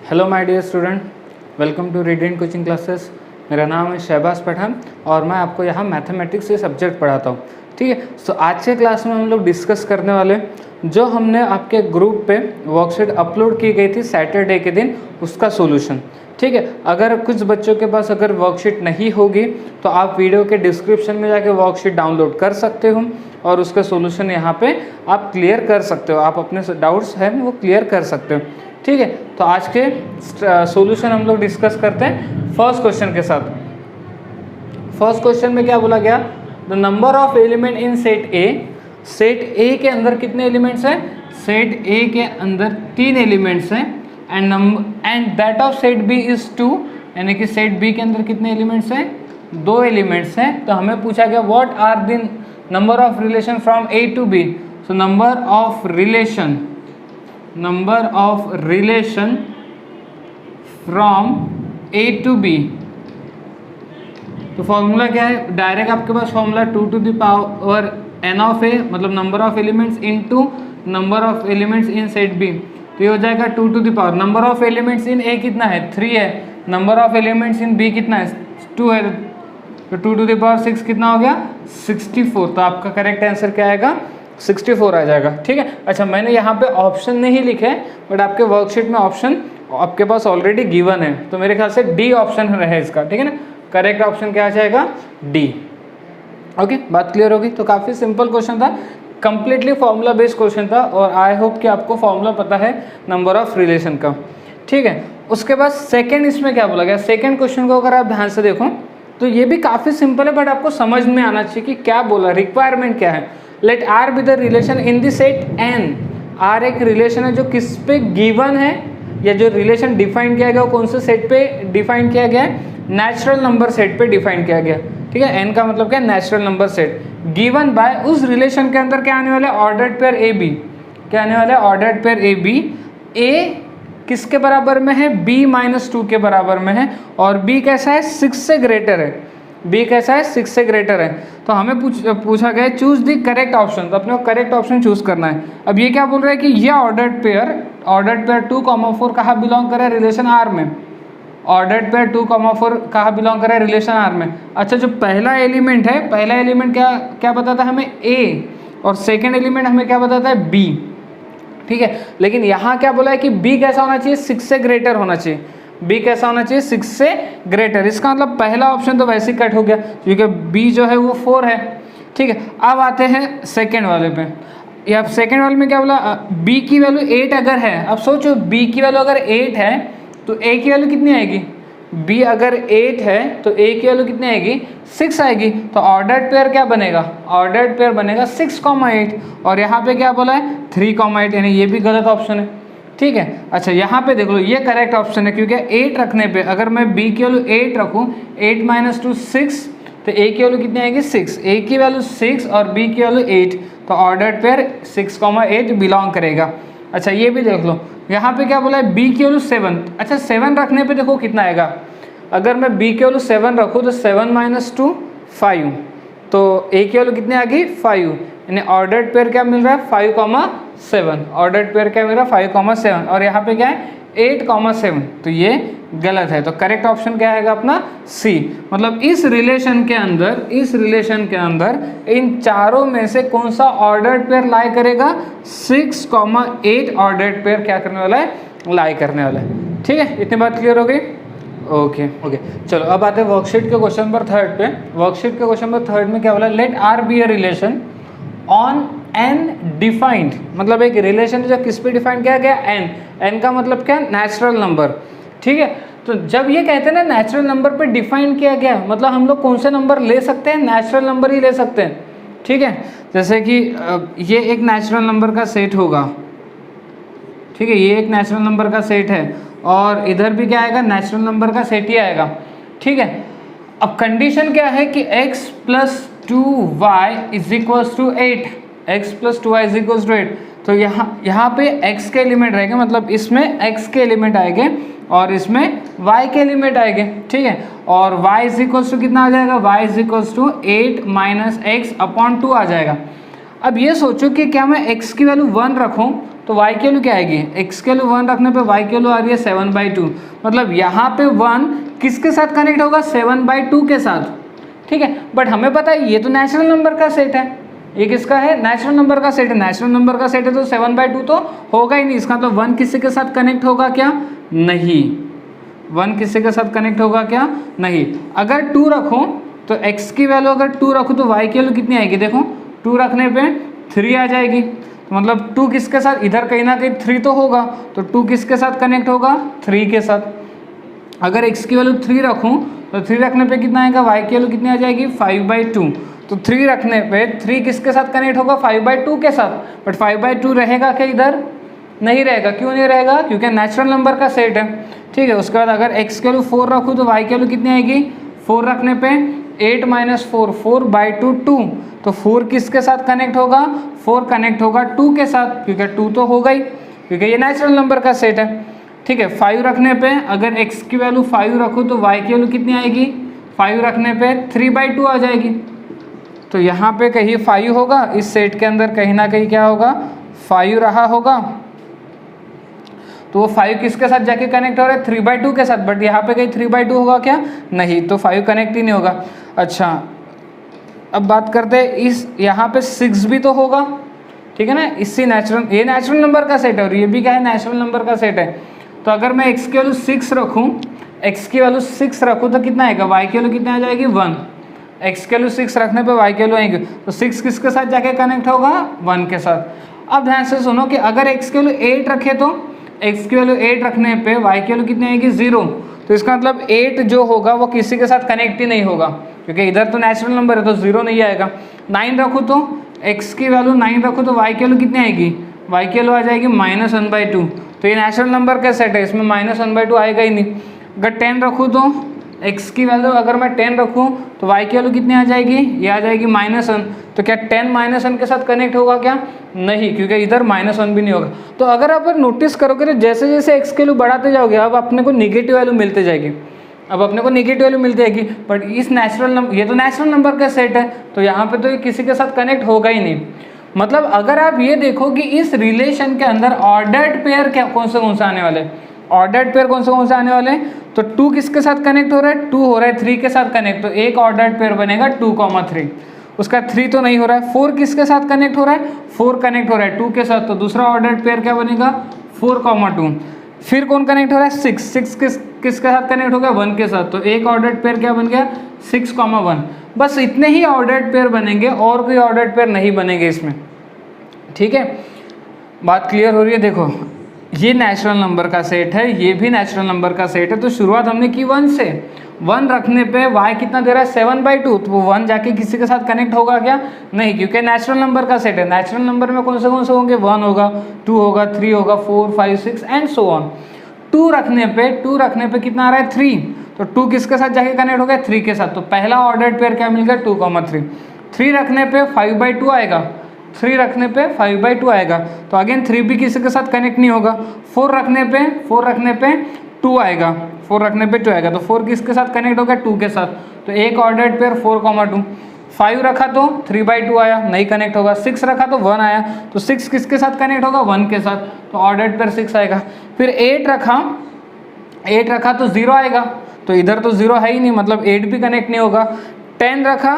Hello my dear student, welcome to reading coaching classes. मेरा नाम है शहबाज पठान और मैं आपको यहाँ मैथमेटिक्स से सब्जेक्ट पढ़ाता हूँ। ठीक है, सो आज के क्लास में हम लोग डिस्कस करने वाले जो हमने आपके ग्रुप पे वर्कशीट अपलोड की गई थी सैटरडे के दिन, उसका सोल्यूशन। ठीक है, अगर कुछ बच्चों के पास अगर वर्कशीट नहीं होगी तो आप वीडियो के डिस्क्रिप्शन में जाके वर्कशीट डाउनलोड कर सकते हो और उसका सोल्यूशन यहाँ पे आप क्लियर कर सकते हो। आप अपने डाउट्स हैं वो क्लियर कर सकते हो। ठीक है, तो आज के सॉल्यूशन हम लोग डिस्कस करते हैं फर्स्ट क्वेश्चन के साथ। फर्स्ट क्वेश्चन में क्या बोला गया, the number of element in set A. Set ए के अंदर कितने एलिमेंट्स हैं? सेट ए के अंदर 3 एलिमेंट्स हैं and that of set B is 2, यानी कि सेट बी के अंदर कितने एलिमेंट्स हैं? 2 एलिमेंट्स हैं। तो हमें पूछा गया what are the number of relation from A to B. So number of relation from A to B. तो फॉर्मूला क्या है? डायरेक्ट आपके पास formula 2 to the power n of A, मतलब number of elements into number of elements in set B. तो ये हो जाएगा 2 to the power, number of elements in A कितना है? 3 है। Number of elements in B कितना है? 2 है। तो 2 टू द पावर 6 कितना हो गया? 64। तो आपका करेक्ट आंसर क्या आएगा? 64 आ जाएगा। ठीक है, अच्छा मैंने यहाँ पे ऑप्शन नहीं लिखे बट आपके वर्कशीट में ऑप्शन आपके पास ऑलरेडी गिवन है, तो मेरे ख्याल से डी ऑप्शन है इसका। ठीक है ना, करेक्ट ऑप्शन क्या आ जाएगा? डी। ओके, बात क्लियर होगी। तो काफ़ी सिंपल क्वेश्चन था, कंप्लीटली फॉर्मूला बेस्ड क्वेश्चन था और आई होप कि आपको फॉर्मूला पता है नंबर ऑफ रिलेशन का। ठीक है, उसके बाद सेकेंड इसमें क्या बोला गया? सेकेंड क्वेश्चन को अगर आप ध्यान से देखो तो ये भी काफ़ी सिंपल है बट आपको समझ में आना चाहिए कि क्या बोला, रिक्वायरमेंट क्या है। Let R be the relation in the set N. R एक रिलेशन है जो किस पे गिवन है, या जो रिलेशन डिफाइन किया गया वो कौन से सेट पे डिफाइन किया गया है? नेचुरल नंबर सेट पे डिफाइन किया गया। ठीक है, एन का मतलब क्या है? Natural number set. Given by, उस रिलेशन के अंदर क्या आने वाला है? Ordered pair A B. क्या आने वाला है? Ordered pair A B. A किसके बराबर में है? b - 2 के बराबर में है और b कैसा है? 6 से ग्रेटर है। b कैसा है? 6 से ग्रेटर है। तो हमें पूछा गया चूज द करेक्ट ऑप्शन, तो अपने को करेक्ट ऑप्शन चूज करना है। अब ये क्या बोल रहा है कि ये ऑर्डर्ड पेयर 2,4 कहाँ बिलोंग करे? रिलेशन आर में। ऑर्डर्ड पेयर 2,4 कहाँ बिलोंग करे? रिलेशन आर में। अच्छा, जो पहला एलिमेंट है, पहला एलिमेंट क्या बताता है हमें? a, और सेकेंड एलिमेंट हमें क्या बताता है? b। ठीक है, लेकिन यहाँ क्या बोला है कि b कैसा होना चाहिए? 6 से ग्रेटर होना चाहिए। b कैसा होना चाहिए? 6 से ग्रेटर। इसका मतलब पहला ऑप्शन तो वैसे ही कट हो गया क्योंकि b जो है वो 4 है। ठीक है, अब आते हैं सेकेंड वाले पे। या सेकेंड वाले में क्या बोला? b की वैल्यू 8 अगर है, अब सोचो b की वैल्यू अगर 8 है तो a की वैल्यू कितनी आएगी? b अगर 8 है तो a की वैल्यू कितनी आएगी? 6 आएगी। तो ऑर्डर्ड पेयर क्या बनेगा? ऑर्डर्ड पेयर बनेगा 6,8 और यहाँ पे क्या बोला है? 3,8, यानी ये भी गलत ऑप्शन है। ठीक है, अच्छा यहाँ पे देख लो, ये करेक्ट ऑप्शन है क्योंकि 8 रखने पे अगर मैं b की वैल्यू 8 रखूँ, 8 - 2 6, तो a की वैल्यू कितनी आएगी? 6। a की वैल्यू 6 और b की वैल्यू 8, तो ऑर्डर्ड पेयर 6,8 बिलोंग करेगा। अच्छा ये भी देख लो, यहाँ पे क्या बोला है? b की वैल्यू 7। अच्छा 7 रखने पे देखो कितना आएगा। अगर मैं b की वैल्यू 7 रखूँ तो 7 - 2 5, तो a की वैल्यू कितनी आ गई? 5, यानी ऑर्डर्ड पेयर क्या मिल रहा है? 5,7। ऑर्डर्ड पेयर क्या मिल रहा है? 5,7 और यहाँ पे क्या है? 8,7। तो ये गलत है। तो करेक्ट ऑप्शन क्या आएगा अपना? सी। मतलब इस रिलेशन के अंदर इन चारों में से कौन सा ऑर्डर्ड पेयर लाई करेगा? 6,8 ऑर्डर्ड पेयर क्या करने वाला है? लाई करने वाला है। ठीक है, इतनी बात क्लियर हो गई? ओके, चलो अब आते हैं वर्कशीट के क्वेश्चन नंबर 3 पे। वर्कशीट के क्वेश्चन नंबर 3 में क्या बोला? Let R be a relation on N defined. मतलब एक रिलेशन जो किस पे डिफाइन किया गया? एन। एन का मतलब क्या? Natural number. ठीक है, तो जब ये कहते हैं ना नेचुरल नंबर पे डिफाइन किया गया, मतलब हम लोग कौन से नंबर ले सकते हैं? नेचुरल नंबर ही ले सकते हैं। ठीक है, जैसे कि ये एक नेचुरल नंबर का सेट होगा। ठीक है, ये एक नेचुरल नंबर का सेट है और इधर भी क्या आएगा? नेचुरल नंबर का सेट ही आएगा। ठीक है, अब कंडीशन क्या है कि x + 2y = 8, x + 2y = 8। तो यहाँ पे x के एलिमेंट रहेंगे, मतलब इसमें x के एलिमेंट आएंगे और इसमें y के एलिमेंट आएंगे। ठीक है, और y = कितना आ जाएगा? y = 8 - x/2 आ जाएगा। अब ये सोचो कि क्या मैं x की वैल्यू 1 रखूँ तो y की वैल्यू क्या आएगी, x की वैल्यू 1 रखने पे y की वैल्यू आ रही है 7/2। मतलब यहाँ पे 1 किसके साथ कनेक्ट होगा, 7/2 के साथ, ठीक है। बट हमें पता है ये तो नेचुरल नंबर का सेट है, ये किसका है, नेचुरल नंबर का सेट है। नेचुरल नंबर का सेट है तो 7/2 तो होगा ही नहीं, इसका तो 1 किसी के साथ कनेक्ट होगा क्या, नहीं, 1 किसी के साथ कनेक्ट होगा क्या, नहीं। अगर 2 रखूं तो x की वैल्यू अगर 2 रखूं तो y की वैल्यू कितनी आएगी, देखो 2 रखने पे 3 आ जाएगी। तो मतलब 2 किसके साथ, इधर कहीं ना कहीं 3 तो होगा, तो 2 किसके साथ कनेक्ट होगा, 3 के साथ। अगर x की वैल्यू 3 रखूं तो 3 रखने पे कितना आएगा, y की वैल्यू कितनी आ जाएगी, 5/2। तो 3 रखने पे 3 किसके साथ कनेक्ट होगा, 5/2 के साथ। बट 5/2 रहेगा क्या, इधर नहीं रहेगा। क्यों नहीं रहेगा, क्योंकि नेचुरल नंबर का सेट है, ठीक है। उसके बाद अगर x की वैल्यू 4 रखूँ तो y की वैल्यू कितनी आएगी, 4 रखने पे 8 - 4, 4/2 2। तो 4 किसके साथ कनेक्ट होगा, 4 कनेक्ट होगा 2 के साथ, क्योंकि 2 तो होगा ही, क्योंकि ये नेचुरल नंबर का सेट है, ठीक है। 5 रखने पे अगर x की वैल्यू 5 रखूँ तो y की वैल्यू कितनी आएगी, 5 रखने पे 3/2 आ जाएगी। तो यहाँ पे कहीं 5 होगा, इस सेट के अंदर कहीं ना कहीं क्या होगा, 5 रहा होगा। तो वो 5 किसके साथ जाके कनेक्ट हो रहा है, 3/2 के साथ। बट यहाँ पे कहीं 3/2 होगा क्या, नहीं, तो 5 कनेक्ट ही नहीं होगा। अच्छा, अब बात करते हैं इस, यहाँ पे 6 भी तो होगा, ठीक है ना। इससे नेचुरल, ये नेचुरल नंबर का सेट है और ये भी क्या है, नेचुरल नंबर का सेट है। तो अगर मैं x की वैल्यू 6 रखूँ, x की वैल्यू 6 रखूँ तो कितना आएगा, y की वैल्यू कितनी आ जाएगी, 1। x की वैल्यू 6 रखने पे y की वैल्यू आएगी, तो 6 किसके साथ जाके कनेक्ट होगा, 1 के साथ। अब ध्यान से सुनो कि अगर x की वैल्यू 8 रखे तो x की वैल्यू 8 रखने पे y की वैल्यू कितनी आएगी, 0। तो इसका मतलब 8 जो होगा वो किसी के साथ कनेक्ट ही नहीं होगा, क्योंकि इधर तो नेचुरल नंबर है तो 0 नहीं आएगा। 9 रखूँ तो x की वैल्यू 9 रखूँ तो y की वैल्यू कितनी आएगी, y की वैल्यू आ जाएगी -1/2। तो ये नेचुरल नंबर का सेट है, इसमें -1/2 आएगा ही नहीं। अगर 10 रखूँ तो x की वैल्यू अगर मैं 10 रखूँ तो y की वैल्यू कितनी आ जाएगी, ये आ जाएगी -1। तो क्या 10 -1 के साथ कनेक्ट होगा क्या, नहीं, क्योंकि इधर -1 भी नहीं होगा। तो अगर आप नोटिस करोगे तो जैसे जैसे x की वैल्यू बढ़ाते जाओगे अब अपने को निगेटिव वैल्यू मिलते जाएगी, अब अपने को निगेटिव वैल्यू मिल जाएगी। बट इस नेचुरल नंबर, ये तो नेचुरल नंबर का सेट है, तो यहाँ पे तो ये किसी के साथ कनेक्ट होगा ही नहीं। मतलब अगर आप ये देखो कि इस रिलेशन के अंदर ऑर्डर्ड पेयर क्या कौन से आने वाले, ऑर्डर्ड पेयर कौन से आने वाले, तो 2 किसके साथ कनेक्ट हो रहा है, 2 हो रहा है 3 के साथ कनेक्ट, तो एक ऑर्डर्ड पेयर बनेगा 2,3। उसका 3 तो नहीं हो रहा है। 4 किसके साथ कनेक्ट हो रहा है, 4 कनेक्ट हो रहा है 2 के साथ, तो दूसरा ऑर्डर्ड पेयर क्या बनेगा, 4,2। फिर कौन कनेक्ट हो रहा है, 6 किसके साथ कनेक्ट हो गया, 1 के साथ, तो एक ऑर्डर्ड पेयर क्या बन गया, 6,1। बस इतने ही ऑर्डर्ड पेयर बनेंगे और कोई ऑर्डर्ड पेयर नहीं बनेंगे इसमें, ठीक है। बात क्लियर हो रही है। देखो ये नेचुरल नंबर का सेट है, ये भी नेचुरल नंबर का सेट है। तो शुरुआत हमने की 1 से, 1 रखने पे y कितना दे रहा है, 7/2। तो वो 1 जाके किसी के साथ कनेक्ट होगा क्या, नहीं, क्योंकि नेचुरल नंबर का सेट है। नेचुरल नंबर में कौन से होंगे, 1 होगा, 2 होगा, 3 होगा, 4 5 6 एंड सो ऑन। 2 रखने पे कितना आ रहा है, 3। तो 2 किसके साथ जाके कनेक्ट हो गया, 3 के साथ। तो पहला ऑर्डर्ड पेयर क्या मिल गया, 2,3। 3 रखने पे 5/2 आएगा, 3 रखने पे 5/2 आएगा, तो अगेन 3 भी किसी के साथ कनेक्ट नहीं होगा। 4 रखने पे 2 आएगा, 4 रखने पे 2 आएगा, तो 4 किसके साथ कनेक्ट होगा, 2 के साथ, तो एक ऑर्डर्ड पेयर 4,2। 5 रखा तो 3/2 आया, नहीं कनेक्ट होगा। 6 रखा तो 1 आया, तो 6 किसके साथ कनेक्ट होगा, 1 के साथ, तो ऑर्डर्ड पेयर 6 आएगा। फिर 8 रखा तो 0 आएगा, तो इधर तो 0 है ही नहीं, मतलब 8 भी कनेक्ट नहीं होगा। 10 रखा,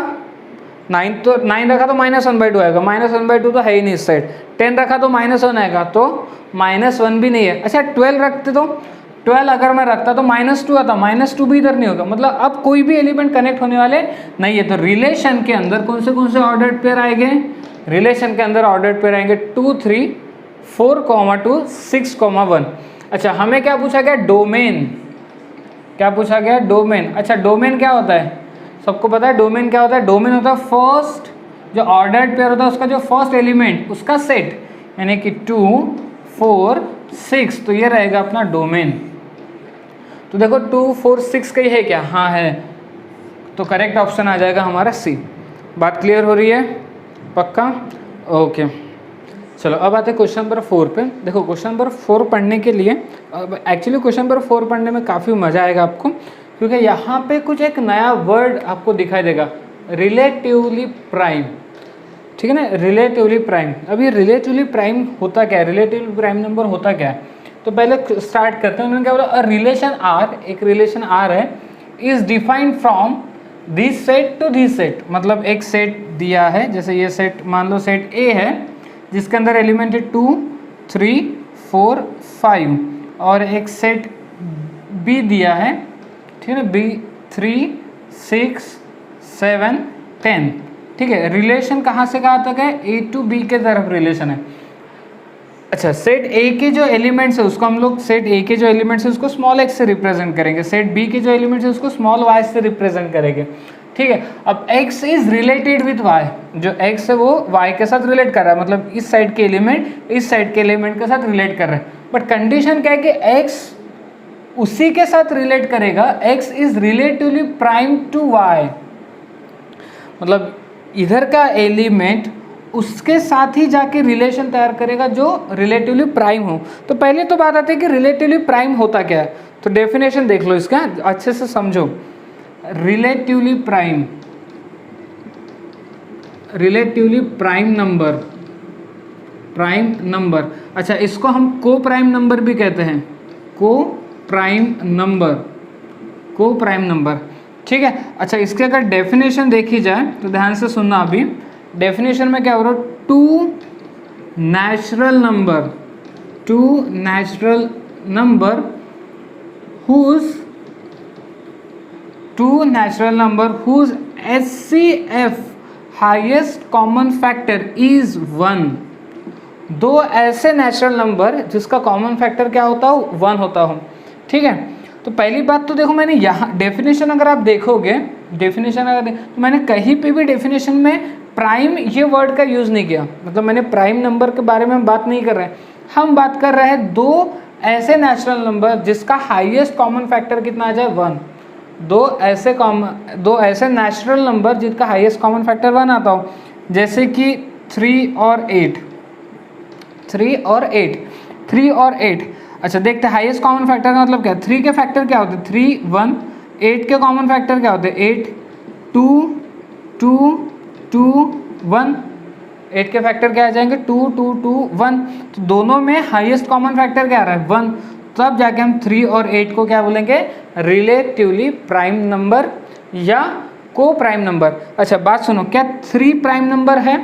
9 रखा तो -1/2 आएगा, -1/2 तो है ही नहीं इस साइड। 10 रखा तो -1 आएगा, तो -1 भी नहीं है। अच्छा 12 रखते तो 12 अगर मैं रखता तो -2 आता, -2 भी इधर नहीं होगा, मतलब अब कोई भी एलिमेंट कनेक्ट होने वाले नहीं है। तो रिलेशन के अंदर कौन से ऑर्डर्ड पेयर आएंगे, रिलेशन के अंदर ऑर्डर्ड पेयर आएंगे 2 3 4,2 6,1। अच्छा हमें क्या पूछा गया, डोमेन, क्या पूछा गया, डोमेन। अच्छा डोमेन क्या होता है, सबको पता है डोमेन क्या होता है, डोमेन होता है फर्स्ट, जो ऑर्डर्ड पेयर होता है उसका जो फर्स्ट एलिमेंट उसका सेट, यानी कि 2 4 6, तो ये रहेगा अपना डोमेन। तो देखो 2 4 6 कहीं है क्या, हाँ है, तो करेक्ट ऑप्शन आ जाएगा हमारा सी। बात क्लियर हो रही है, पक्का, ओके। चलो अब आते हैं क्वेश्चन नंबर 4 पे। देखो क्वेश्चन नंबर 4 पढ़ने के लिए, एक्चुअली क्वेश्चन नंबर 4 पढ़ने में काफ़ी मज़ा आएगा आपको, क्योंकि यहाँ पे कुछ एक नया वर्ड आपको दिखाई देगा, रिलेटिवली प्राइम। ठीक है ना, रिलेटिवली प्राइम। अब ये रिलेटिवली प्राइम होता क्या है, रिलेटिवली प्राइम नंबर होता क्या है, तो पहले स्टार्ट करते हैं। उन्होंने क्या बोला, अ रिलेशन आर, एक रिलेशन आर है, is defined from this set to this set. मतलब एक सेट दिया है, जैसे ये सेट मान लो सेट ए है जिसके अंदर एलिमेंट है 2, 3, 4, 5, और एक सेट बी दिया है, ठीक है ना, बी 3, 6, 7, 10। ठीक है, रिलेशन कहाँ से कहाँ तक है, ए टू बी के तरफ रिलेशन है। अच्छा, सेट ए के जो एलिमेंट्स है उसको हम लोग, सेट ए के जो एलिमेंट्स है उसको स्मॉल एक्स से रिप्रेजेंट करेंगे, सेट बी के जो एलिमेंट्स है उसको स्मॉल वाई से रिप्रेजेंट करेंगे। ठीक है, अब x is related with y, जो x है वो y के साथ रिलेट कर रहा है, मतलब इस साइड के एलिमेंट इस साइड के एलिमेंट के साथ रिलेट कर रहा है। बट कंडीशन क्या है कि x उसी के साथ रिलेट करेगा, x is relatively prime to y, मतलब इधर का एलिमेंट उसके साथ ही जाके रिलेशन तैयार करेगा जो रिलेटिवली प्राइम हो। तो पहले तो बात आती है कि रिलेटिवली प्राइम होता क्या है, तो डेफिनेशन देख लो इसका, अच्छे से समझो। Relatively prime, relatively prime number, prime number, अच्छा इसको हम को प्राइम नंबर भी कहते हैं, को प्राइम नंबर, को प्राइम नंबर। ठीक है, अच्छा इसके अगर डेफिनेशन देखी जाए तो ध्यान से सुनना, अभी डेफिनेशन में क्या हो रहा है, two natural number, two natural number whose, two natural number whose HCF highest common factor is 1। दो ऐसे नेचुरल नंबर जिसका कॉमन फैक्टर क्या होता हो, 1 होता हो। ठीक है, तो पहली बात तो देखो, मैंने यहाँ डेफिनेशन अगर आप देखोगे, डेफिनेशन अगर तो मैंने कहीं पे भी डेफिनेशन में प्राइम ये वर्ड का यूज़ नहीं किया, मतलब मैंने प्राइम नंबर के बारे में हम बात नहीं कर रहे हैं, हम बात कर रहे हैं दो ऐसे नेचुरल नंबर जिसका हाईएस्ट कॉमन फैक्टर कितना आ जाए, 1। दो ऐसे नेचुरल नंबर जिसका हाईएस्ट कॉमन फैक्टर 1 आता हो, जैसे कि 3 और 8, 3 और 8, 3 और 8। अच्छा देखते हैं हाईएस्ट कॉमन फैक्टर का मतलब क्या है। 3 के फैक्टर क्या होते हैं, 3, 1। 8 के कॉमन फैक्टर क्या होते हैं, 8, 2, 2, 2, 1। 8 के फैक्टर क्या आ जाएंगे, 2, 2, 2, 1। तो दोनों में हाईएस्ट कॉमन फैक्टर क्या आ रहा है, 1। तब जाके हम 3 और 8 को क्या बोलेंगे, रिलेटिवली प्राइम नंबर या को प्राइम नंबर। अच्छा बात सुनो, क्या 3 प्राइम नंबर है,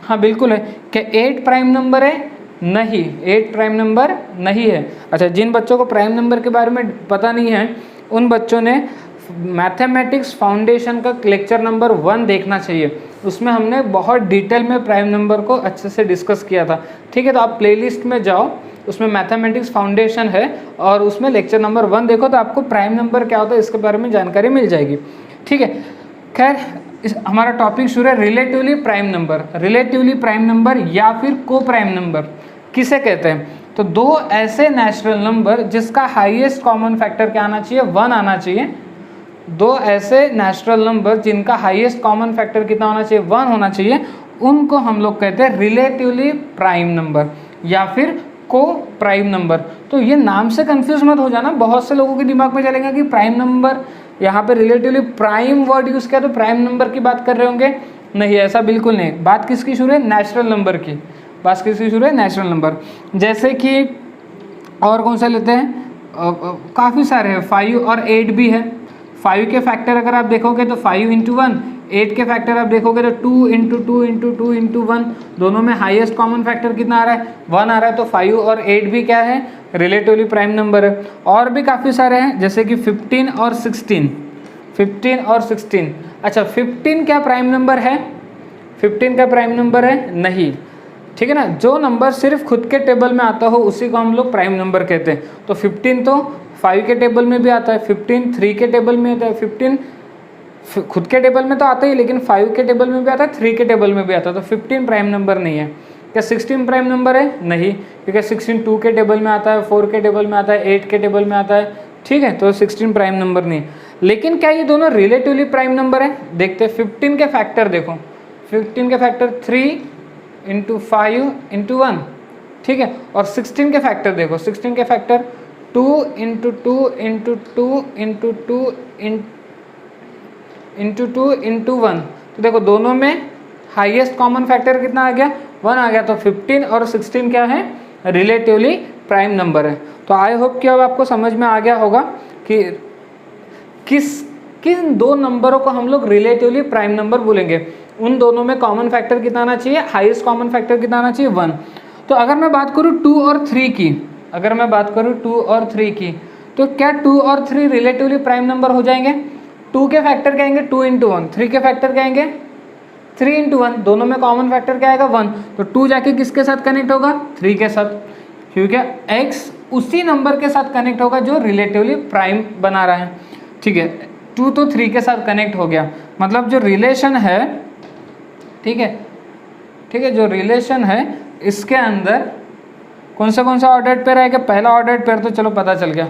हाँ बिल्कुल है। क्या 8 प्राइम नंबर है, नहीं, 8 प्राइम नंबर नहीं है। अच्छा, जिन बच्चों को प्राइम नंबर के बारे में पता नहीं है उन बच्चों ने मैथमेटिक्स फाउंडेशन का लेक्चर नंबर 1 देखना चाहिए, उसमें हमने बहुत डिटेल में प्राइम नंबर को अच्छे से डिस्कस किया था। ठीक है, तो आप प्लेलिस्ट में जाओ, उसमें मैथमेटिक्स फाउंडेशन है और उसमें लेक्चर नंबर 1 देखो, तो आपको प्राइम नंबर क्या होता है इसके बारे में जानकारी मिल जाएगी। ठीक है, खैर हमारा टॉपिक शुरू है relatively prime number. Relatively prime number या फिर को प्राइम नंबर किसे कहते हैं, तो दो ऐसे नेचुरल नंबर जिसका हाईएस्ट कॉमन फैक्टर क्या आना चाहिए, 1 आना चाहिए। दो ऐसे नेचुरल नंबर जिनका हाईएस्ट कॉमन फैक्टर कितना होना चाहिए, 1 होना चाहिए, उनको हम लोग कहते हैं रिलेटिवली प्राइम नंबर या फिर को प्राइम नंबर। तो ये नाम से कंफ्यूज मत हो जाना, बहुत से लोगों के दिमाग में चलेगा कि प्राइम नंबर, यहाँ पे रिलेटिवली प्राइम वर्ड यूज़ किया तो प्राइम नंबर की बात कर रहे होंगे। नहीं, ऐसा बिल्कुल नहीं। बात किसकी शुरू है, नेचुरल नंबर की। बात किसकी शुरू है, नेचुरल नंबर। जैसे कि और कौन सा लेते हैं, काफ़ी सारे हैं, 5 और 8 भी है। 5 के फैक्टर अगर आप देखोगे तो 5 × 1, 8 के फैक्टर आप देखोगे तो 2 × 2 × 2 × 1। दोनों में हाईएस्ट कॉमन फैक्टर कितना आ रहा है, 1 आ रहा है। तो 5 और 8 भी क्या है, रिलेटिवली प्राइम नंबर है। और भी काफ़ी सारे हैं, जैसे कि 15 और 16, 15 और 16। अच्छा 15 क्या प्राइम नंबर है, 15 का प्राइम नंबर है, नहीं। ठीक है ना, जो नंबर सिर्फ खुद के टेबल में आता हो उसी को हम लोग प्राइम नंबर कहते हैं। तो 15 तो 5 के टेबल में भी आता है, 15 3 के टेबल में आता है, 15 खुद के टेबल में तो आता ही, लेकिन 5 के टेबल में भी आता है, 3 के टेबल में भी आता है। तो 15 प्राइम नंबर नहीं है। क्या 16 प्राइम नंबर है, नहीं, क्योंकि 16 2 के टेबल में आता है, 4 के टेबल में आता है, 8 के टेबल में आता है। ठीक है, तो 16 प्राइम नंबर नहीं है। लेकिन क्या ये दोनों रिलेटिवली प्राइम नंबर है, देखते हैं। 15 के फैक्टर देखो, 15 के फैक्टर 3 × 5 × 1। ठीक है, और 16 के फैक्टर देखो, 16 के फैक्टर 2 × 2 × 2 × 2 × 2 × 1। तो देखो दोनों में हाईएस्ट कॉमन फैक्टर कितना आ गया, 1 आ गया। तो 15 और 16 क्या है, रिलेटिवली प्राइम नंबर है। तो आई होप कि अब आपको समझ में आ गया होगा कि किन दो नंबरों को हम लोग रिलेटिवली प्राइम नंबर बोलेंगे। उन दोनों में कॉमन फैक्टर कितना आना चाहिए, हाईएस्ट कॉमन फैक्टर कितना आना चाहिए, 1। तो अगर मैं बात करूँ 2 और 3 की, अगर मैं बात करूँ 2 और 3 की, तो क्या 2 और 3 रिलेटिवली प्राइम नंबर हो जाएंगे। 2 के फैक्टर क्या आएंगे 2 × 1, 3 के फैक्टर क्या आएंगे 3 × 1, दोनों में कॉमन फैक्टर क्या आएगा 1। तो 2 जाके किसके साथ कनेक्ट होगा, 3 के साथ, क्योंकि x उसी नंबर के साथ कनेक्ट होगा जो रिलेटिवली प्राइम बना रहा है। ठीक है, 2 तो 3 के साथ कनेक्ट हो गया, मतलब जो रिलेशन है, ठीक है, जो रिलेशन है इसके अंदर कौन सा ऑर्डर्ड पेयर आएगा, पहला ऑर्डर्ड पेयर तो चलो पता चल गया।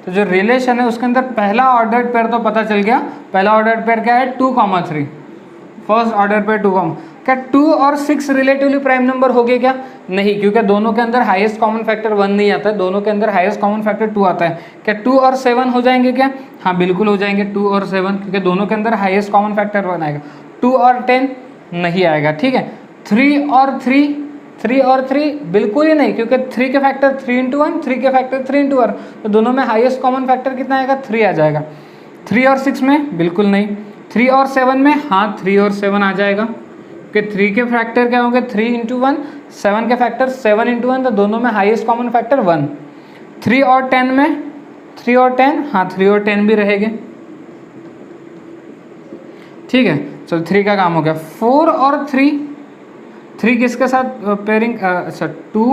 तो जो रिलेशन है उसके अंदर पहला ऑर्डर्ड पेयर तो पता चल गया। पहला ऑर्डर्ड पेयर क्या है 2, 3, फर्स्ट ऑर्डर पेयर 2, क्या 2 और 6 रिलेटिवली प्राइम नंबर हो गए क्या, नहीं, क्योंकि दोनों के अंदर हाईएस्ट कॉमन फैक्टर 1 नहीं आता है, दोनों के अंदर हाईएस्ट कॉमन फैक्टर 2 आता है। क्या 2 और 7 हो जाएंगे क्या, हाँ बिल्कुल हो जाएंगे 2 और 7, क्योंकि दोनों के अंदर हाईएस्ट कॉमन फैक्टर 1 आएगा। 2 और 10 नहीं आएगा। ठीक है, 3 और 3 बिल्कुल ही नहीं, क्योंकि 3 के फैक्टर 3 × 1, 3 के फैक्टर 3 × 1, तो दोनों में हाईएस्ट कॉमन फैक्टर कितना आएगा 3 आ जाएगा। 3 और 6 में बिल्कुल नहीं। 3 और 7 में हाँ 3 और 7 आ जाएगा, क्योंकि 3 के फैक्टर क्या होंगे 3 × 1, 7 के फैक्टर 7 × 1, तो दोनों में हाईएस्ट कॉमन फैक्टर 1। 3 और 10 में 3 और 10, हाँ 3 और 10 भी रहेंगे। ठीक है, चलो 3 का काम हो गया। 4 और 3 किसके साथ पेयरिंग, अच्छा 2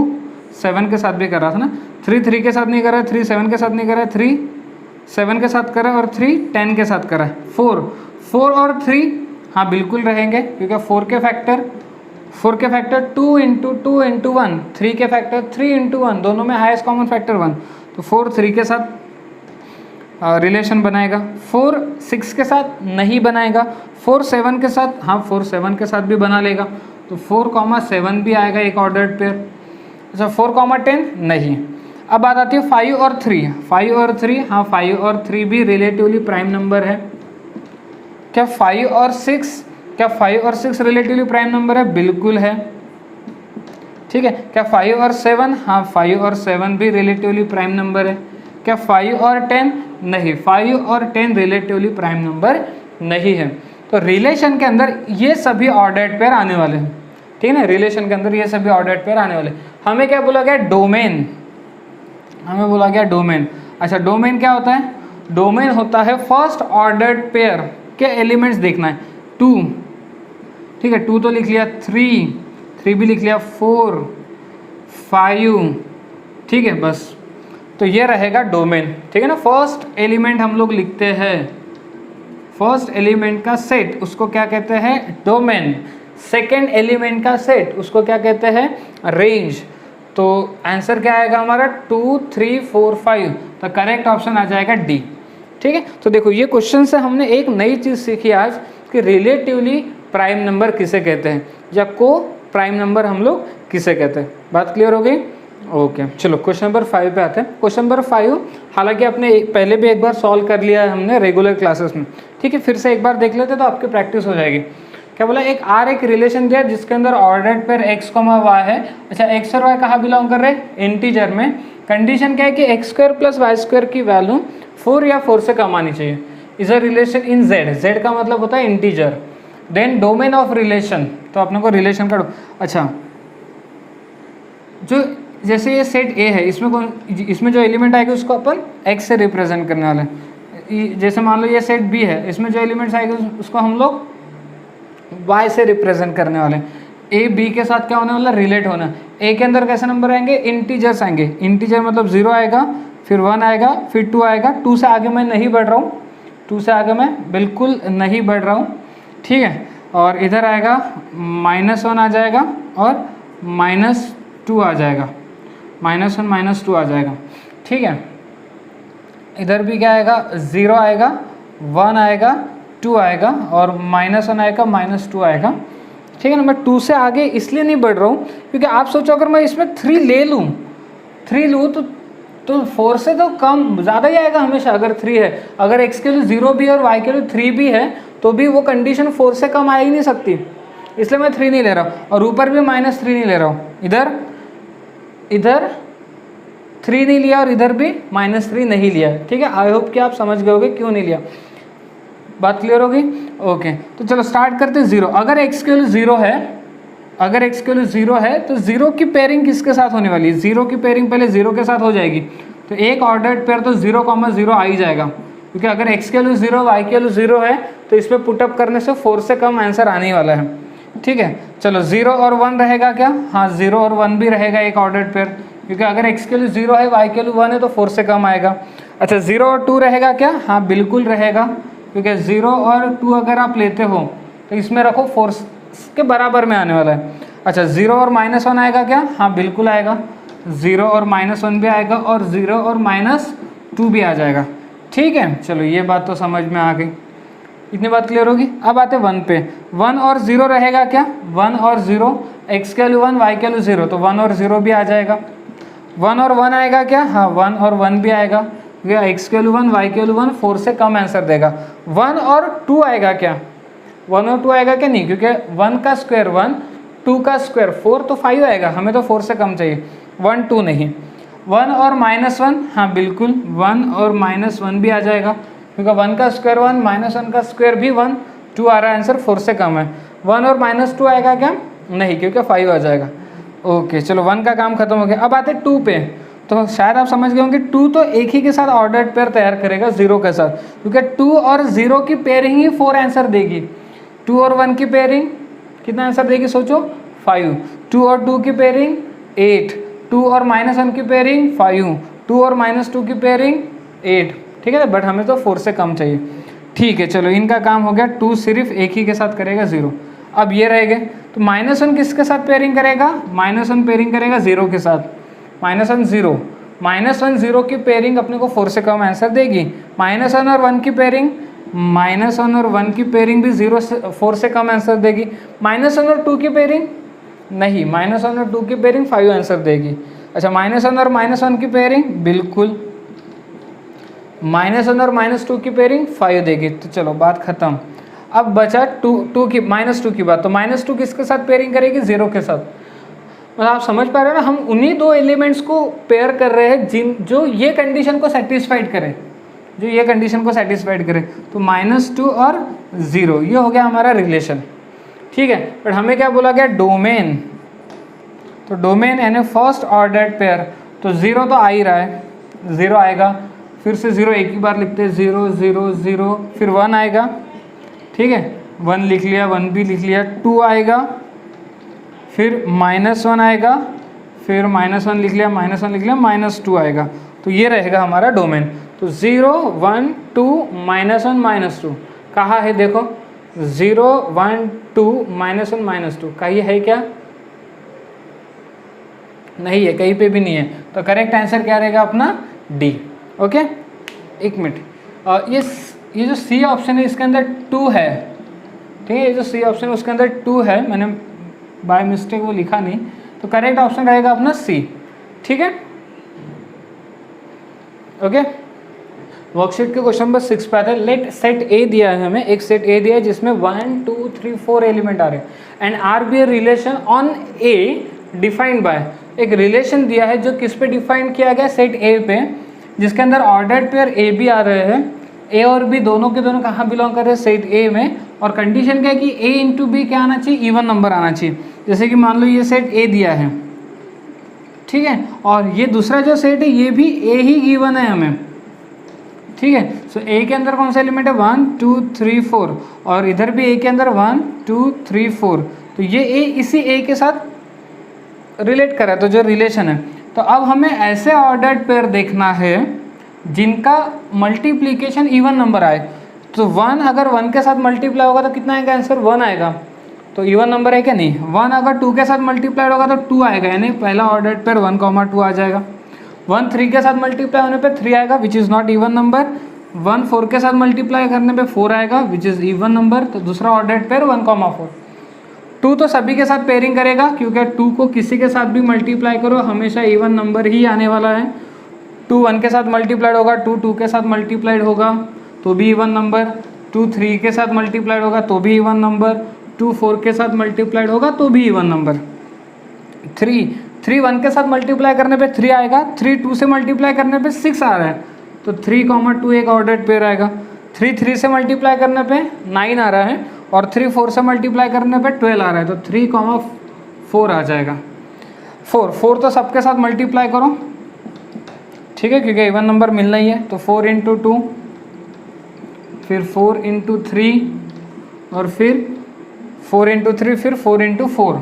7 के साथ भी कर रहा था ना, 3 के साथ नहीं कर रहा है, 3 7 के साथ नहीं कर रहा है, 3 7 के साथ कर रहा है, और 3 10 के साथ कर रहा है। 4 और 3 हाँ बिल्कुल रहेंगे, क्योंकि 4 के फैक्टर 2 × 2 × 1, 3 के फैक्टर 3 × 1, दोनों में हाईएस्ट कॉमन फैक्टर 1, तो 4 3 के साथ रिलेशन बनाएगा। 4 6 के साथ नहीं बनाएगा। 4 7 के साथ, हाँ 4 7 के साथ भी बना लेगा, तो 4, 7 भी आएगा एक ऑर्डर्ड पेयर। अच्छा 4, 10 नहीं। अब बात आती है 5 और 3, 5 और 3, हाँ 5 और 3 भी रिलेटिवली प्राइम नंबर है। क्या 5 और 6 रिलेटिवली प्राइम नंबर है, बिल्कुल है। ठीक है, क्या 5 और 7, हाँ 5 और 7 भी रिलेटिवली प्राइम नंबर है। क्या 5 और 10 नहीं, 5 और 10 रिलेटिवली प्राइम नंबर नहीं है। तो रिलेशन के अंदर ये सभी ऑर्डर्ड पेयर आने वाले हैं। ठीक है ना, रिलेशन के अंदर ये सभी ऑर्डर्ड पेयर आने वाले। हमें क्या बोला गया, डोमेन, हमें बोला गया डोमेन। अच्छा डोमेन क्या होता है, डोमेन होता है फर्स्ट ऑर्डर्ड पेयर के एलिमेंट्स देखना है। 2, ठीक है 2 तो लिख लिया, 3 भी लिख लिया, 4 5, ठीक है बस। तो ये रहेगा डोमेन। ठीक है ना, फर्स्ट एलिमेंट हम लोग लिखते हैं, फर्स्ट एलिमेंट का सेट उसको क्या कहते हैं, डोमेन। सेकेंड एलिमेंट का सेट उसको क्या कहते हैं, रेंज। तो आंसर क्या आएगा हमारा 2 3 4 5, तो करेक्ट ऑप्शन आ जाएगा डी। ठीक है, तो देखो ये क्वेश्चन से हमने एक नई चीज़ सीखी आज कि रिलेटिवली प्राइम नंबर किसे कहते हैं, या को प्राइम नंबर हम लोग किसे कहते हैं। बात क्लियर हो गई। ओके चलो क्वेश्चन नंबर 5 पे आते हैं। क्वेश्चन नंबर 5 हालांकि आपने पहले भी एक बार सॉल्व कर लिया है हमने रेगुलर क्लासेस में। ठीक है, फिर से एक बार देख लेते तो आपकी प्रैक्टिस हो जाएगी। क्या बोला, एक आर एक रिलेशन दिया जिसके अंदर ऑर्डर्ड पेयर x, y है। अच्छा x और y कहाँ बिलोंग कर रहे हैं, इंटीजर में। कंडीशन क्या है कि x² + y² की वैल्यू 4 या 4 से कम आनी चाहिए। Is a relation in z का मतलब होता है integer. Then domain of relation, तो अपने को रिलेशन का अच्छा जो जैसे ये सेट A है, इसमें जो एलिमेंट आएगा उसको अपन x से रिप्रेजेंट करने वाले हैं। जैसे मान लो ये सेट B है, इसमें जो एलिमेंट्स आएगा उसको हम लोग y से रिप्रेजेंट करने वाले हैं। A B के साथ क्या होने वाला, रिलेट होना। A के अंदर कैसे नंबर आएंगे, इंटीजर्स आएंगे। इंटीजर मतलब 0 आएगा, फिर 1 आएगा, फिर 2 आएगा। 2 से आगे मैं नहीं बढ़ रहा हूँ, 2 से आगे मैं बिल्कुल नहीं बढ़ रहा हूँ। ठीक है, और इधर आएगा -1 आ जाएगा और -2 आ जाएगा, -1 -2 आ जाएगा। ठीक है, इधर भी क्या आएगा, 0 आएगा, 1 आएगा, 2 आएगा और -1 आएगा, -2 आएगा। ठीक है ना, मैं 2 से आगे इसलिए नहीं बढ़ रहा हूँ क्योंकि आप सोचो अगर मैं इसमें 3 ले लूँ, 3 लूँ तो 4 से तो कम ज़्यादा ही आएगा हमेशा अगर 3 है। अगर x के लिए 0 भी और y के लिए 3 भी है तो भी वो कंडीशन 4 से कम आ ही नहीं सकती। इसलिए मैं 3 नहीं ले रहा हूँ, और ऊपर भी -3 नहीं ले रहा हूँ, इधर 3 नहीं लिया और इधर भी -3 नहीं लिया। ठीक है, आई होप कि आप समझ गए होगे क्यों नहीं लिया। बात क्लियर होगी? ओके, तो चलो स्टार्ट करते हैं 0। अगर x की वैल्यू 0 है, अगर x की वैल्यू 0 है तो 0 की पेयरिंग किसके साथ होने वाली है? 0 की पेयरिंग पहले 0 के साथ हो जाएगी, तो एक ऑर्डर्ड पेयर तो 0,0 आ ही जाएगा, क्योंकि अगर x की वैल्यू 0 y की वैल्यू 0 है तो इस पर पुटअप करने से 4 से कम आंसर आने वाला है। ठीक है, चलो 0 और 1 रहेगा क्या? हाँ, 0 और 1 भी रहेगा एक ऑर्डर्ड पेयर, क्योंकि अगर x की वैल्यू 0 है, y की वैल्यू 1 है तो 4 से कम आएगा। अच्छा, 0 और 2 रहेगा क्या? हाँ बिल्कुल रहेगा, क्योंकि 0 और 2 अगर आप लेते हो तो इसमें रखो 4 के बराबर में आने वाला है। अच्छा, 0 और -1 आएगा क्या? हाँ बिल्कुल आएगा, 0 और -1 भी आएगा और 0 और -2 भी आ जाएगा। ठीक है, चलो ये बात तो समझ में आ गई, इतनी बात क्लियर होगी। अब आते 1 पे। 1 और 0 रहेगा क्या? 1 और 0, x की वैल्यू 1, y की वैल्यू 0, तो 1 और 0 भी आ जाएगा। 1 और 1 आएगा क्या? हाँ, 1 और 1 भी आएगा, क्योंकि x की वैल्यू 1, y की वैल्यू 1, 4 से कम आंसर देगा। 1 और 2 आएगा क्या? 1 और 2 आएगा क्या? नहीं, क्योंकि 1 का स्क्वायर 1, 2 का स्क्वायर 4, तो 5 आएगा, हमें तो 4 से कम चाहिए, 1 2 नहीं। 1 और -1, हाँ बिल्कुल 1 और -1 भी आ जाएगा, क्योंकि 1 का स्क्वायर 1, -1 का स्क्वायर भी 1, 2 आ रहा है, आंसर 4 से कम है। 1 और -2 आएगा क्या? नहीं, क्योंकि 5 आ जाएगा। ओके, चलो 1 का काम खत्म हो गया। अब आते 2 पे। तो शायद आप समझ गए होंगे 2 तो एक ही के साथ ऑर्डर्ड पेयर तैयार करेगा 0 के साथ, क्योंकि 2 और 0 की पेयरिंग ही 4 आंसर देगी। 2 और 1 की पेयरिंग कितना आंसर देगी सोचो? 5। 2 और 2 की पेयरिंग 8। 2 और -1 की पेयरिंग 5। 2 और -2 की पेयरिंग 8। ठीक है, बट हमें तो 4 से कम चाहिए। ठीक है, चलो इनका काम हो गया। 2 सिर्फ एक ही के साथ करेगा 0। अब ये रह गए, तो -1 किसके साथ पेयरिंग करेगा? -1 पेयरिंग करेगा 0 के साथ। -1 0, -1 0 की पेयरिंग अपने को 4 से कम आंसर देगी। -1 और 1 की पेयरिंग, -1 और 1 की पेयरिंग भी 0 से 4 से कम आंसर देगी। -1 और 2 की पेयरिंग नहीं, -1 और 2 की पेयरिंग 5 आंसर देगी। अच्छा, -1 और -1 की पेयरिंग बिल्कुल, -1 और -2 की पेयरिंग 5 देगी। तो चलो बात खत्म। अब बचा 2 की -2 की बात, तो -2 किसके साथ पेयरिंग करेगी? 0 के साथ। मतलब आप समझ पा रहे हो ना, हम उन्हीं 2 एलिमेंट्स को पेयर कर रहे हैं जो ये कंडीशन को सेटिस्फाइड करें, जो ये कंडीशन को सेटिस्फाइड करे। तो -2 और 0 ये हो गया हमारा रिलेशन। ठीक है, बट हमें क्या बोला गया? डोमेन। तो डोमेन यानी फर्स्ट ऑर्डर्ड पेयर, तो 0 तो आ ही रहा है, 0 आएगा, फिर से 0 एक ही बार लिखते हैं, 0 0 0, फिर 1 आएगा। ठीक है, 1 लिख लिया, 1 भी लिख लिया। 2 आएगा, फिर -1 आएगा, फिर -1 लिख लिया, -1 लिख लिया, -2 आएगा। तो ये रहेगा हमारा डोमेन। तो 0 1 2 -1 -2 कहाँ है? देखो 0 1 2 -1 -2 कहीं है क्या? नहीं है, कहीं पे भी नहीं है। तो करेक्ट आंसर क्या रहेगा अपना? डी। ओके, एक मिनट, ये जो सी ऑप्शन है इसके अंदर 2 है। ठीक है, ये जो सी ऑप्शन है उसके अंदर 2 है, मैंने बाय मिस्टेक वो लिखा नहीं, तो करेक्ट ऑप्शन रहेगा अपना सी। ठीक है, ओके। वर्कशीट के क्वेश्चन नंबर 6 पे आता है। लेट सेट ए दिया है हमें, एक सेट ए दिया है जिसमें 1 2 3 4 एलिमेंट आ रहे हैं and R be a relation on A defined by. एक रिलेशन दिया है जो किस पे डिफाइन किया गया? सेट ए पे, जिसके अंदर ऑर्डर्ड पेयर ए बी आ रहे हैं। ए और बी दोनों के दोनों कहाँ बिलोंग कर रहे हैं? सेट ए में। और कंडीशन क्या है कि ए इंटू बी क्या आना चाहिए? इवन नंबर आना चाहिए। जैसे कि मान लो ये सेट ए दिया है, ठीक है, और ये दूसरा जो सेट है ये भी ए ही गिवन है हमें। ठीक है, सो ए के अंदर कौन सा एलिमेंट है? 1 2 3 4, और इधर भी ए के अंदर 1 2 3 4। तो ये ए इसी ए के साथ रिलेट कर रहा है, तो जो रिलेशन है। तो अब हमें ऐसे ऑर्डर्ड पेयर देखना है जिनका मल्टीप्लीकेशन इवन नंबर आए। तो 1 अगर 1 के साथ मल्टीप्लाई होगा तो कितना आएगा आंसर? 1 आएगा। तो इवन नंबर है क्या? नहीं। 1 अगर 2 के साथ मल्टीप्लाइड होगा तो 2 आएगा, यानी पहला ऑर्डर्ड पेयर 1, 2 आ जाएगा। 1 3 के साथ मल्टीप्लाई होने पे 3 आएगा which is not even number. 1 4 के साथ मल्टीप्लाई करने पे 4 आएगा विच इज़ इवन नंबर। तो दूसरा ऑर्डर्ड पेयर 1, 4। 2 तो सभी के साथ पेयरिंग करेगा, क्योंकि 2 को किसी के साथ भी मल्टीप्लाई करो हमेशा इवन नंबर ही आने वाला है। 2 1 के साथ मल्टीप्लाइड होगा, 2 2 के साथ मल्टीप्लाइड होगा तो भी इवन नंबर। 2 3 के साथ मल्टीप्लाइड होगा तो भी इवन नंबर। 2 4 के साथ मल्टीप्लाइड होगा तो भी इवन नंबर। 3 1 के साथ मल्टीप्लाई करने पे 3 आएगा, 3 2 से मल्टीप्लाई करने पे 6 आ रहा है, तो 3 2 एक ऑर्डर्ड पेयर आएगा। 3 3 से मल्टीप्लाई करने पे 9 आ रहा है, और 3 4 से मल्टीप्लाई करने पे 12 आ रहा है, तो 3 4 आ जाएगा। 4 तो सबके साथ मल्टीप्लाई करो, ठीक है, क्योंकि इवन नंबर मिलना ही है। तो 4 × 2, फिर 4 × 3, और फिर 4 × 3, फिर 4 × 4,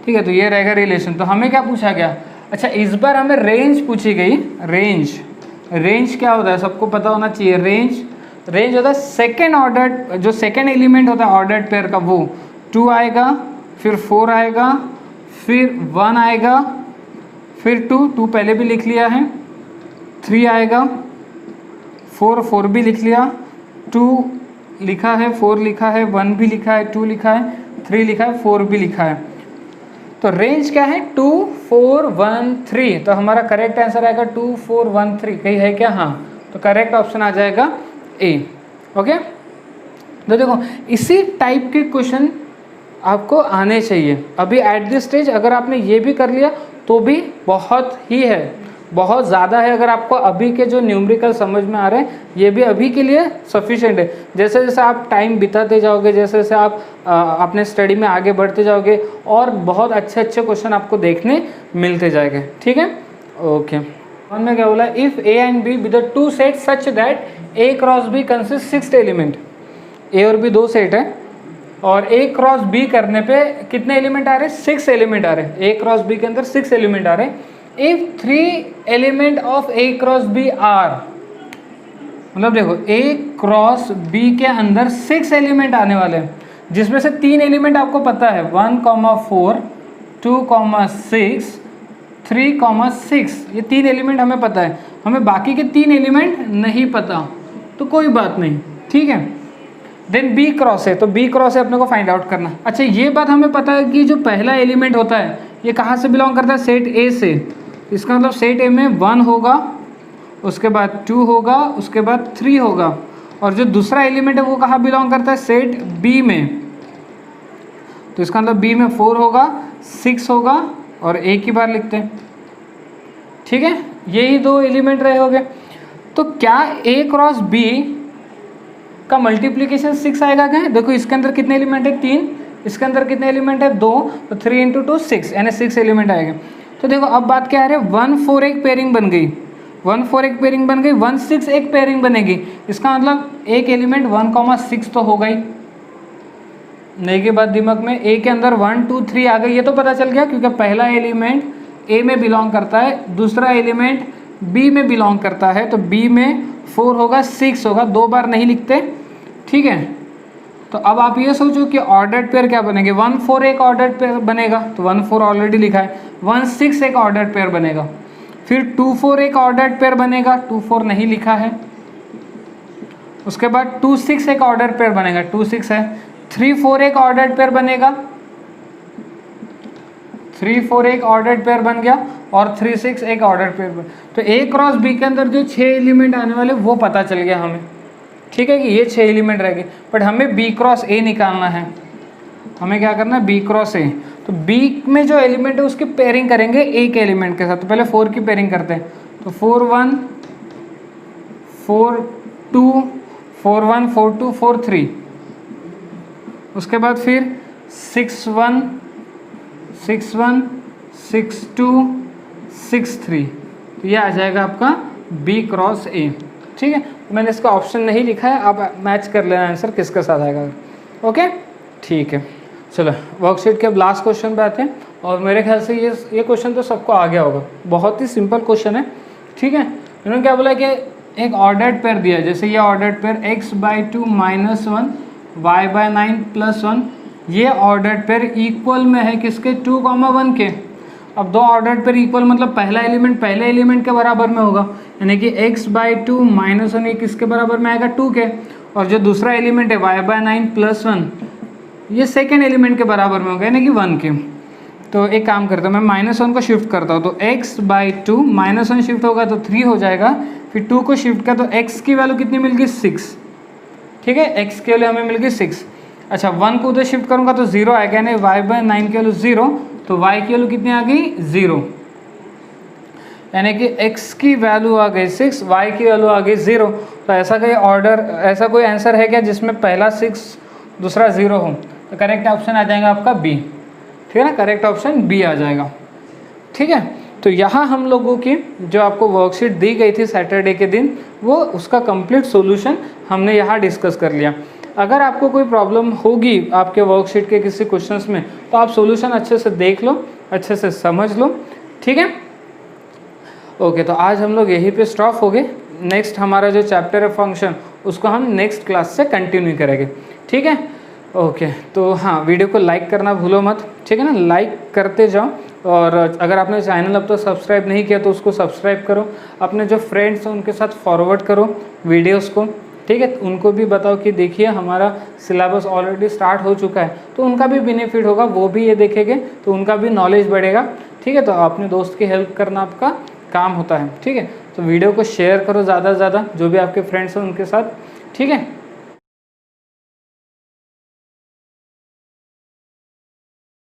ठीक है। तो ये रहेगा रिलेशन। तो हमें क्या पूछा गया? अच्छा, इस बार हमें रेंज पूछी गई। रेंज क्या होता है? सबको पता होना चाहिए। रेंज होता है सेकेंड ऑर्डर, जो सेकेंड एलिमेंट होता है ऑर्डर्ड पेयर का, वो 2 आएगा, फिर 4 आएगा, फिर 1 आएगा, फिर 2 पहले भी लिख लिया है, 3 आएगा, 4 भी लिख लिया, 2 लिखा है, 4 लिखा है, 1 भी लिखा है, 2 लिखा है, 3 लिखा है, 4 भी लिखा है। तो रेंज क्या है? 2 4 1 3। तो हमारा करेक्ट आंसर आएगा 2 4 1 3। कहीं है क्या? हाँ, तो करेक्ट ऑप्शन आ जाएगा ए। ओके, तो देखो इसी टाइप के क्वेश्चन आपको आने चाहिए। अभी एट दिस स्टेज अगर आपने ये भी कर लिया तो भी बहुत ही है, बहुत ज़्यादा है। अगर आपको अभी के जो न्यूमेरिकल समझ में आ रहे हैं, ये भी अभी के लिए सफिशिएंट है। जैसे जैसे आप टाइम बिताते जाओगे, जैसे जैसे आप अपने स्टडी में आगे बढ़ते जाओगे, और बहुत अच्छे अच्छे क्वेश्चन आपको देखने मिलते जाएंगे, ठीक है। ओके, वन में क्या बोला? If A and B be the 2 set such that A cross B consist 6 element. A और बी 2 सेट है, और ए क्रॉस बी करने पे कितने एलिमेंट आ रहे हैं? 6 एलिमेंट आ रहे हैं। ए क्रॉस बी के अंदर 6 एलिमेंट आ रहे हैं। If 3 element of A cross B are, मतलब देखो ए क्रॉस बी के अंदर 6 एलिमेंट आने वाले हैं, जिसमें से 3 एलिमेंट आपको पता है, 1, 4, 2, 6, 3, 6। ये 3 एलिमेंट हमें पता है। हमें बाकी के 3 एलिमेंट नहीं पता, तो कोई बात नहीं, ठीक है। देन बी क्रॉस है, तो बी क्रॉस है अपने को फाइंड आउट करना। अच्छा, ये बात हमें पता है कि जो पहला एलिमेंट होता है ये कहाँ से बिलोंग करता है? सेट ए से। इसका मतलब सेट ए में 1 होगा, उसके बाद 2 होगा, उसके बाद 3 होगा, और जो दूसरा एलिमेंट है वो कहाँ बिलोंग करता है? सेट बी में। तो इसका मतलब बी में 4 होगा, 6 होगा, और एक ही बार लिखते हैं, ठीक है। यही 2 एलिमेंट रहे होंगे। तो क्या ए क्रॉस बी का मल्टीप्लीकेशन 6 आएगा क्या? देखो इसके अंदर कितने एलिमेंट है? 3। इसके अंदर कितने एलिमेंट है? 2। तो 3 × 2 6, यानी 6 एलिमेंट आएंगे। तो देखो अब बात क्या है? 1 4 एक पेयरिंग बन गई, 1 4 एक पेयरिंग बन गई, 1 6 एक पेयरिंग बनेगी। इसका मतलब एक एलिमेंट 1, 6 तो हो गई। नहीं की बात दिमाग में, ए के अंदर 1 2 3 आ गई, ये तो पता चल गया, क्योंकि पहला एलिमेंट ए में बिलोंग करता है, दूसरा एलिमेंट बी में बिलोंग करता है। तो बी में 4 होगा, 6 होगा, 2 बार नहीं लिखते, ठीक है। तो अब आप ये सोचो कि ऑर्डर्ड पेयर क्या बनेंगे? 1 4 एक ऑर्डर्ड पेयर बनेगा, तो 1 4 ऑलरेडी लिखा है। 1 6 एक ऑर्डर्ड पेयर बनेगा, फिर 2 4 एक ऑर्डर्ड पेयर बनेगा, 2 4 नहीं लिखा है। उसके बाद 2 6 एक ऑर्डर्ड पेयर बनेगा, 2 6 है। 3 4 एक ऑर्डर्ड पेयर बनेगा, 3 4 एक ऑर्डर्ड पेयर बन गया, और 3 6 एक ऑर्डर्ड पेयर बन। तो ए क्रॉस बी के अंदर जो 6 एलिमेंट आने वाले वो पता चल गया हमें, ठीक है, कि ये 6 एलिमेंट रहेंगे। बट हमें बी क्रॉस ए निकालना है। हमें क्या करना है? B cross A. तो बी में जो एलिमेंट है उसकी पेयरिंग करेंगे ए के एलिमेंट के साथ। तो पहले 4 की पेयरिंग करते हैं। तो 4 1 4 2 4 1 4 2 4 3। उसके बाद फिर 6 1 6 1 6 2 6 3। तो ये आ जाएगा आपका बी क्रॉस ए, ठीक है। मैंने इसका ऑप्शन नहीं लिखा है, आप मैच कर लेना आंसर किसके साथ आएगा। ओके, ठीक है। चलो वर्कशीट के अब लास्ट क्वेश्चन पे आते हैं, और मेरे ख्याल से ये क्वेश्चन तो सबको आ गया होगा। बहुत ही सिंपल क्वेश्चन है, ठीक है। इन्होंने क्या बोला कि एक ऑर्डर्ड पेयर दिया है, जैसे ये ऑर्डर्ड पेयर x/2 - 1 y/9 + 1, ये ऑर्डर्ड पेयर इक्वल में है किसके? 2, 1 के। अब 2 ऑर्डर्ड पेयर इक्वल मतलब पहला एलिमेंट पहले एलिमेंट के बराबर में होगा, यानी कि x/2 - 1 ये किसके बराबर में आएगा? 2 के। और जो दूसरा एलिमेंट है y/9 + 1 ये सेकेंड एलिमेंट के बराबर में होगा, यानी कि 1 के। तो एक काम करता हूँ, मैं -1 को शिफ्ट करता हूँ। तो x/2 -1 शिफ्ट होगा तो 3 हो जाएगा, फिर 2 को शिफ्ट कर तो x की वैल्यू कितनी मिल गई? 6। ठीक है, x की वैल्यू हमें मिल गई 6। अच्छा 1 को उधर शिफ्ट करूँगा तो 0 आएगा, यानी y/9 की वैल्यू 0, तो y की वैल्यू कितनी आ गई 0, यानी कि x की वैल्यू आ गई 6, y की वैल्यू आ गई 0। तो ऐसा कोई ऑर्डर, ऐसा कोई आंसर है क्या जिसमें पहला 6 दूसरा 0 हो? तो करेक्ट ऑप्शन आ जाएगा आपका बी, ठीक है ना, करेक्ट ऑप्शन बी आ जाएगा। ठीक है, तो यहाँ हम लोगों की जो आपको वर्कशीट दी गई थी सैटरडे के दिन, वो उसका कंप्लीट सॉल्यूशन हमने यहाँ डिस्कस कर लिया। अगर आपको कोई प्रॉब्लम होगी आपके वर्कशीट के किसी क्वेश्चंस में, तो आप सॉल्यूशन अच्छे से देख लो, अच्छे से समझ लो, ठीक है। ओके, तो आज हम लोग यहीं पे स्टॉप हो गए। नेक्स्ट हमारा जो चैप्टर है फंक्शन, उसको हम नेक्स्ट क्लास से कंटिन्यू करेंगे, ठीक है। ओके, तो हाँ, वीडियो को लाइक करना भूलो मत, ठीक है ना, लाइक करते जाओ। और अगर आपने चैनल अब तो सब्सक्राइब नहीं किया तो उसको सब्सक्राइब करो, अपने जो फ्रेंड्स हैं उनके साथ फॉरवर्ड करो वीडियोस को, ठीक है। उनको भी बताओ कि देखिए हमारा सिलेबस ऑलरेडी स्टार्ट हो चुका है, तो उनका भी बेनिफिट होगा, वो भी ये देखेंगे तो उनका भी नॉलेज बढ़ेगा, ठीक है। तो अपने दोस्त की हेल्प करना आपका काम होता है, ठीक है। तो वीडियो को शेयर करो ज़्यादा से ज़्यादा, जो भी आपके फ्रेंड्स हैं उनके साथ, ठीक है।